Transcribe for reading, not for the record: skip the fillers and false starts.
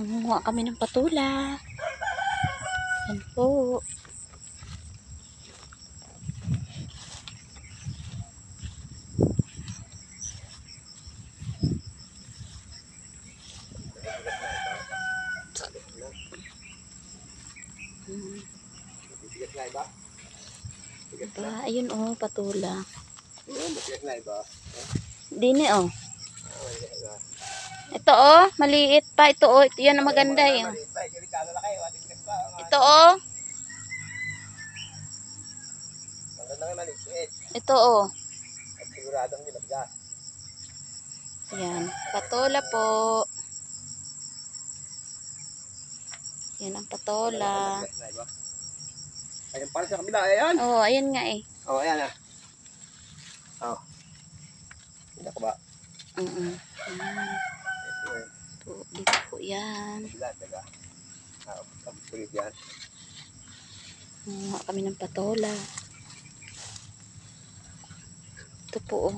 Nangunguha kami ng patula. Yan po. Diba? Ayun oh, patula. Dini oh. Ito oh, maliit pa. Ito oh, ito yan ang maganda eh. Ito oh. Ito oh. Yan, patola po. Yan ang patola. Ayan para sa kabila, ayan. Oh, ayan nga eh. Oh, ayan ah. Oh. Hindi ko ba? Ayan. Ito, dito po yan. Taga. Pulit yan. Nangunguha kami ng patola. Ito po oh.